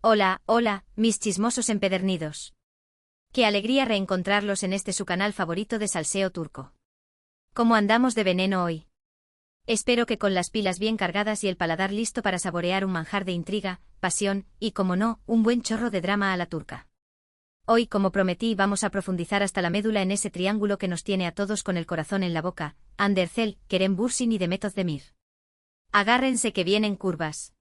Hola, hola, mis chismosos empedernidos. Qué alegría reencontrarlos en este su canal favorito de salseo turco. ¿Cómo andamos de veneno hoy? Espero que con las pilas bien cargadas y el paladar listo para saborear un manjar de intriga, pasión y, como no, un buen chorro de drama a la turca. Hoy, como prometí, vamos a profundizar hasta la médula en ese triángulo que nos tiene a todos con el corazón en la boca: Hande Erçel, Kerem Bürsin y Demet Özdemir. Agárrense que vienen curvas.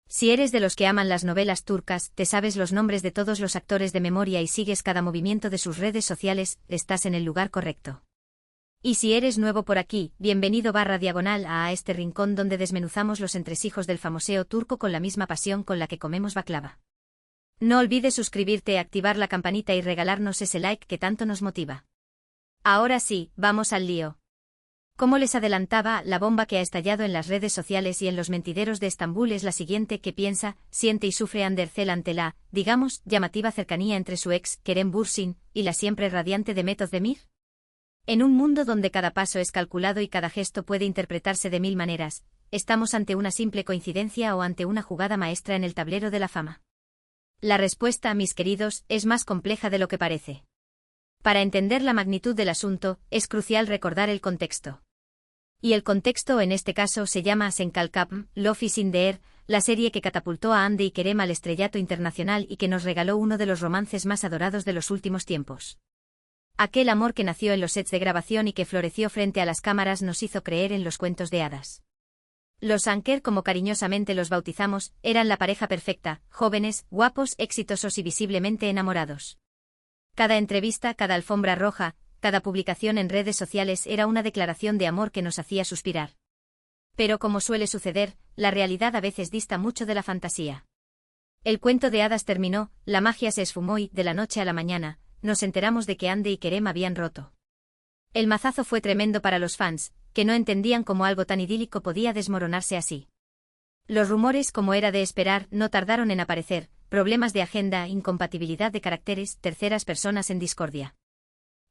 Si eres de los que aman las novelas turcas, te sabes los nombres de todos los actores de memoria y sigues cada movimiento de sus redes sociales, estás en el lugar correcto. Y si eres nuevo por aquí, bienvenido /diagonal a este rincón donde desmenuzamos los entresijos del famoseo turco con la misma pasión con la que comemos baklava. No olvides suscribirte, activar la campanita y regalarnos ese like que tanto nos motiva. Ahora sí, vamos al lío. Como les adelantaba, la bomba que ha estallado en las redes sociales y en los mentideros de Estambul es la siguiente: ¿qué piensa, siente y sufre Hande Erçel ante la, digamos, llamativa cercanía entre su ex, Kerem Bürsin, y la siempre radiante Demet Özdemir? En un mundo donde cada paso es calculado y cada gesto puede interpretarse de mil maneras, ¿estamos ante una simple coincidencia o ante una jugada maestra en el tablero de la fama? La respuesta, mis queridos, es más compleja de lo que parece. Para entender la magnitud del asunto, es crucial recordar el contexto. Y el contexto en este caso se llama Sen Kalkapm, Love is in the Air, la serie que catapultó a Hande y Kerem al estrellato internacional y que nos regaló uno de los romances más adorados de los últimos tiempos. Aquel amor que nació en los sets de grabación y que floreció frente a las cámaras nos hizo creer en los cuentos de hadas. Los Anker, como cariñosamente los bautizamos, eran la pareja perfecta: jóvenes, guapos, exitosos y visiblemente enamorados. Cada entrevista, cada alfombra roja, cada publicación en redes sociales era una declaración de amor que nos hacía suspirar. Pero, como suele suceder, la realidad a veces dista mucho de la fantasía. El cuento de hadas terminó, la magia se esfumó y, de la noche a la mañana, nos enteramos de que Hande y Kerem habían roto. El mazazo fue tremendo para los fans, que no entendían cómo algo tan idílico podía desmoronarse así. Los rumores, como era de esperar, no tardaron en aparecer: problemas de agenda, incompatibilidad de caracteres, terceras personas en discordia.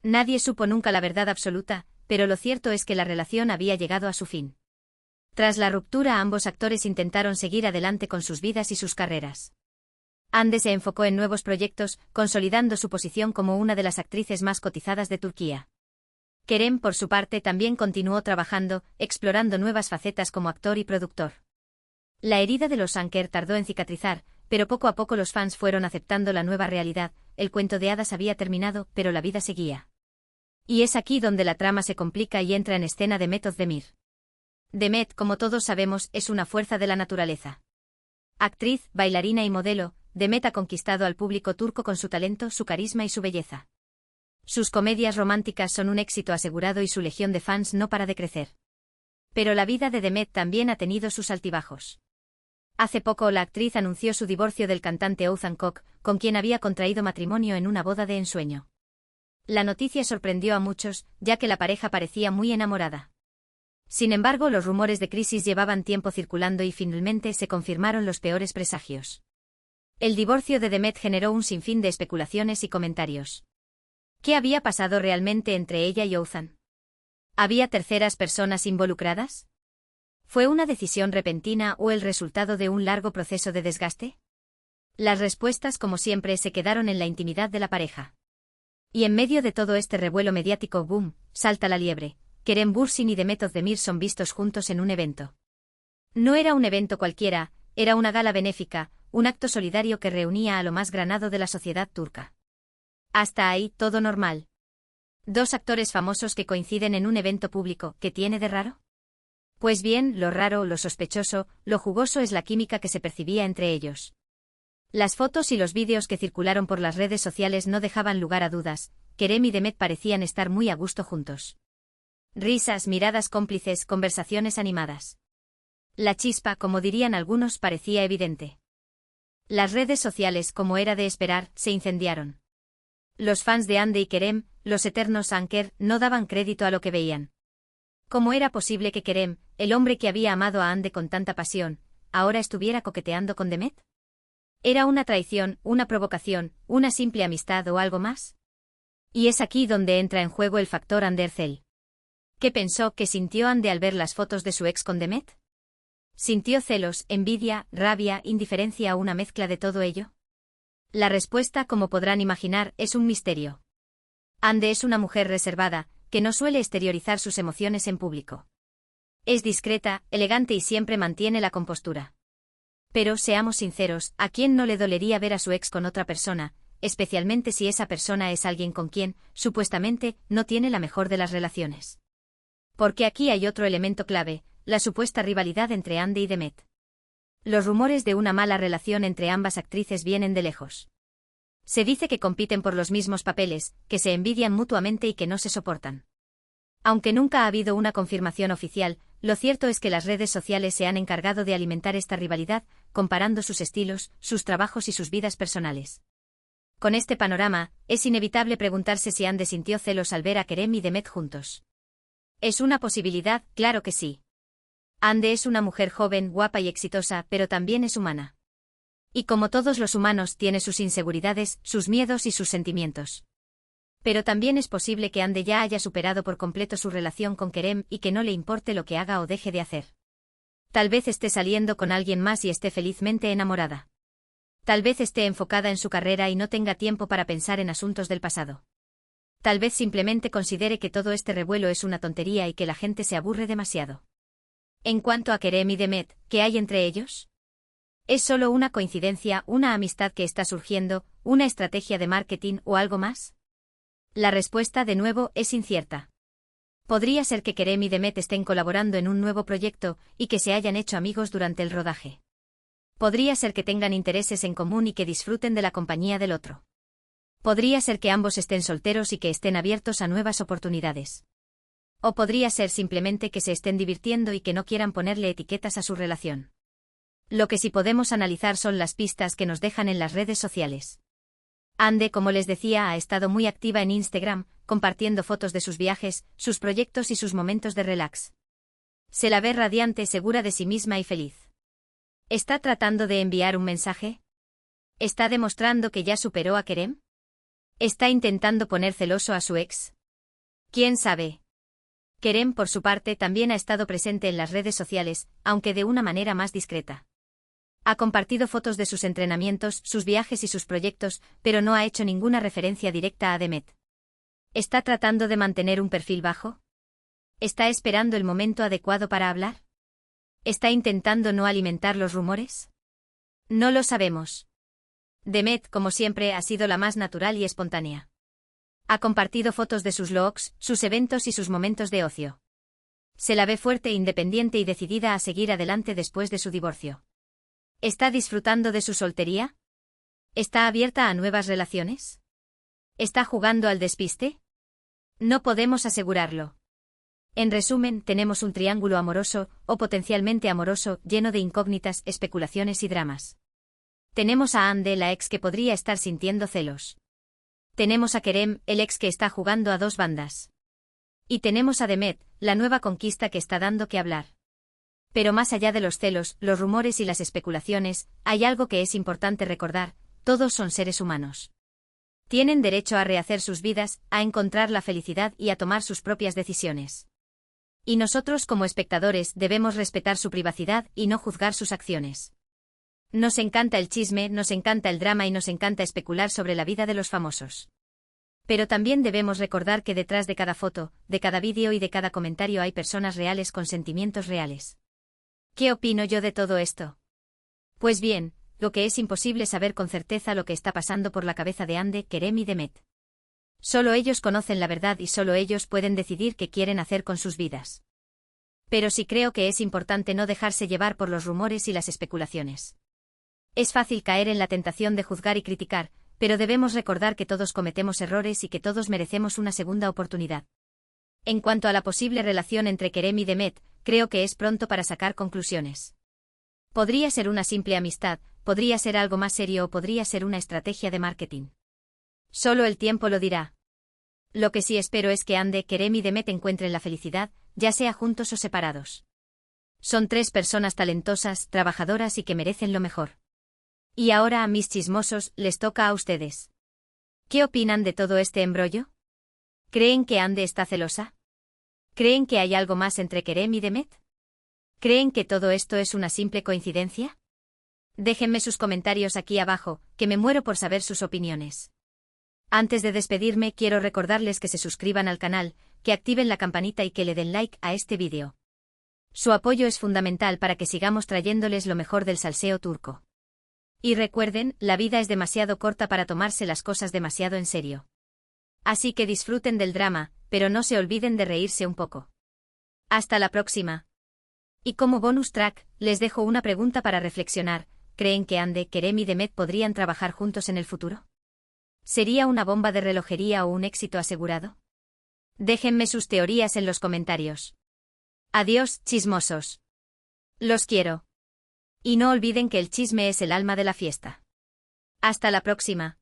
Nadie supo nunca la verdad absoluta, pero lo cierto es que la relación había llegado a su fin. Tras la ruptura, ambos actores intentaron seguir adelante con sus vidas y sus carreras. Hande se enfocó en nuevos proyectos, consolidando su posición como una de las actrices más cotizadas de Turquía. Kerem, por su parte, también continuó trabajando, explorando nuevas facetas como actor y productor. La herida de los Anker tardó en cicatrizar, pero poco a poco los fans fueron aceptando la nueva realidad: el cuento de hadas había terminado, pero la vida seguía. Y es aquí donde la trama se complica y entra en escena Demet Özdemir. Demet, como todos sabemos, es una fuerza de la naturaleza. Actriz, bailarina y modelo, Demet ha conquistado al público turco con su talento, su carisma y su belleza. Sus comedias románticas son un éxito asegurado y su legión de fans no para de crecer. Pero la vida de Demet también ha tenido sus altibajos. Hace poco la actriz anunció su divorcio del cantante Oğuzhan Koç, con quien había contraído matrimonio en una boda de ensueño. La noticia sorprendió a muchos, ya que la pareja parecía muy enamorada. Sin embargo, los rumores de crisis llevaban tiempo circulando y finalmente se confirmaron los peores presagios. El divorcio de Demet generó un sinfín de especulaciones y comentarios. ¿Qué había pasado realmente entre ella y Oğuzhan? ¿Había terceras personas involucradas? ¿Fue una decisión repentina o el resultado de un largo proceso de desgaste? Las respuestas, como siempre, se quedaron en la intimidad de la pareja. Y en medio de todo este revuelo mediático, ¡boom!, salta la liebre: Kerem Bürsin y Demet Özdemir son vistos juntos en un evento. No era un evento cualquiera, era una gala benéfica, un acto solidario que reunía a lo más granado de la sociedad turca. Hasta ahí, todo normal. Dos actores famosos que coinciden en un evento público, ¿qué tiene de raro? Pues bien, lo raro, lo sospechoso, lo jugoso es la química que se percibía entre ellos. Las fotos y los vídeos que circularon por las redes sociales no dejaban lugar a dudas: Kerem y Demet parecían estar muy a gusto juntos. Risas, miradas cómplices, conversaciones animadas. La chispa, como dirían algunos, parecía evidente. Las redes sociales, como era de esperar, se incendiaron. Los fans de Hande y Kerem, los eternos Anker, no daban crédito a lo que veían. ¿Cómo era posible que Kerem, el hombre que había amado a Hande con tanta pasión, ahora estuviera coqueteando con Demet? ¿Era una traición, una provocación, una simple amistad o algo más? Y es aquí donde entra en juego el factor Hande Erçel. ¿Qué pensó, qué sintió Hande al ver las fotos de su ex con Demet? ¿Sintió celos, envidia, rabia, indiferencia o una mezcla de todo ello? La respuesta, como podrán imaginar, es un misterio. Ande es una mujer reservada, que no suele exteriorizar sus emociones en público. Es discreta, elegante y siempre mantiene la compostura. Pero, seamos sinceros, ¿a quién no le dolería ver a su ex con otra persona, especialmente si esa persona es alguien con quien, supuestamente, no tiene la mejor de las relaciones? Porque aquí hay otro elemento clave, la supuesta rivalidad entre Ande y Demet. Los rumores de una mala relación entre ambas actrices vienen de lejos. Se dice que compiten por los mismos papeles, que se envidian mutuamente y que no se soportan. Aunque nunca ha habido una confirmación oficial, lo cierto es que las redes sociales se han encargado de alimentar esta rivalidad, comparando sus estilos, sus trabajos y sus vidas personales. Con este panorama, es inevitable preguntarse si Ande sintió celos al ver a Kerem y Demet juntos. ¿Es una posibilidad? Claro que sí. Ande es una mujer joven, guapa y exitosa, pero también es humana. Y como todos los humanos, tiene sus inseguridades, sus miedos y sus sentimientos. Pero también es posible que Ande ya haya superado por completo su relación con Kerem y que no le importe lo que haga o deje de hacer. Tal vez esté saliendo con alguien más y esté felizmente enamorada. Tal vez esté enfocada en su carrera y no tenga tiempo para pensar en asuntos del pasado. Tal vez simplemente considere que todo este revuelo es una tontería y que la gente se aburre demasiado. En cuanto a Kerem y Demet, ¿qué hay entre ellos? ¿Es solo una coincidencia, una amistad que está surgiendo, una estrategia de marketing o algo más? La respuesta, de nuevo, es incierta. Podría ser que Kerem y Demet estén colaborando en un nuevo proyecto y que se hayan hecho amigos durante el rodaje. Podría ser que tengan intereses en común y que disfruten de la compañía del otro. Podría ser que ambos estén solteros y que estén abiertos a nuevas oportunidades. O podría ser simplemente que se estén divirtiendo y que no quieran ponerle etiquetas a su relación. Lo que sí podemos analizar son las pistas que nos dejan en las redes sociales. Ande, como les decía, ha estado muy activa en Instagram, compartiendo fotos de sus viajes, sus proyectos y sus momentos de relax. Se la ve radiante, segura de sí misma y feliz. ¿Está tratando de enviar un mensaje? ¿Está demostrando que ya superó a Kerem? ¿Está intentando poner celoso a su ex? ¿Quién sabe? Kerem, por su parte, también ha estado presente en las redes sociales, aunque de una manera más discreta. Ha compartido fotos de sus entrenamientos, sus viajes y sus proyectos, pero no ha hecho ninguna referencia directa a Demet. ¿Está tratando de mantener un perfil bajo? ¿Está esperando el momento adecuado para hablar? ¿Está intentando no alimentar los rumores? No lo sabemos. Demet, como siempre, ha sido la más natural y espontánea. Ha compartido fotos de sus logs, sus eventos y sus momentos de ocio. Se la ve fuerte, independiente y decidida a seguir adelante después de su divorcio. ¿Está disfrutando de su soltería? ¿Está abierta a nuevas relaciones? ¿Está jugando al despiste? No podemos asegurarlo. En resumen, tenemos un triángulo amoroso, o potencialmente amoroso, lleno de incógnitas, especulaciones y dramas. Tenemos a Ande, la ex que podría estar sintiendo celos. Tenemos a Kerem, el ex que está jugando a dos bandas. Y tenemos a Demet, la nueva conquista que está dando que hablar. Pero más allá de los celos, los rumores y las especulaciones, hay algo que es importante recordar: todos son seres humanos. Tienen derecho a rehacer sus vidas, a encontrar la felicidad y a tomar sus propias decisiones. Y nosotros como espectadores debemos respetar su privacidad y no juzgar sus acciones. Nos encanta el chisme, nos encanta el drama y nos encanta especular sobre la vida de los famosos. Pero también debemos recordar que detrás de cada foto, de cada vídeo y de cada comentario hay personas reales con sentimientos reales. ¿Qué opino yo de todo esto? Pues bien, lo que es imposible saber con certeza lo que está pasando por la cabeza de Ande, Kerem y Demet. Solo ellos conocen la verdad y solo ellos pueden decidir qué quieren hacer con sus vidas. Pero sí creo que es importante no dejarse llevar por los rumores y las especulaciones. Es fácil caer en la tentación de juzgar y criticar, pero debemos recordar que todos cometemos errores y que todos merecemos una segunda oportunidad. En cuanto a la posible relación entre Kerem y Demet, creo que es pronto para sacar conclusiones. Podría ser una simple amistad, podría ser algo más serio o podría ser una estrategia de marketing. Solo el tiempo lo dirá. Lo que sí espero es que Ande, Kerem y Demet encuentren la felicidad, ya sea juntos o separados. Son tres personas talentosas, trabajadoras y que merecen lo mejor. Y ahora, a mis chismosos, les toca a ustedes. ¿Qué opinan de todo este embrollo? ¿Creen que Ande está celosa? ¿Creen que hay algo más entre Kerem y Demet? ¿Creen que todo esto es una simple coincidencia? Déjenme sus comentarios aquí abajo, que me muero por saber sus opiniones. Antes de despedirme, quiero recordarles que se suscriban al canal, que activen la campanita y que le den like a este vídeo. Su apoyo es fundamental para que sigamos trayéndoles lo mejor del salseo turco. Y recuerden, la vida es demasiado corta para tomarse las cosas demasiado en serio. Así que disfruten del drama, pero no se olviden de reírse un poco. Hasta la próxima. Y como bonus track, les dejo una pregunta para reflexionar. ¿Creen que Hande, Kerem y Demet podrían trabajar juntos en el futuro? ¿Sería una bomba de relojería o un éxito asegurado? Déjenme sus teorías en los comentarios. Adiós, chismosos. Los quiero. Y no olviden que el chisme es el alma de la fiesta. Hasta la próxima.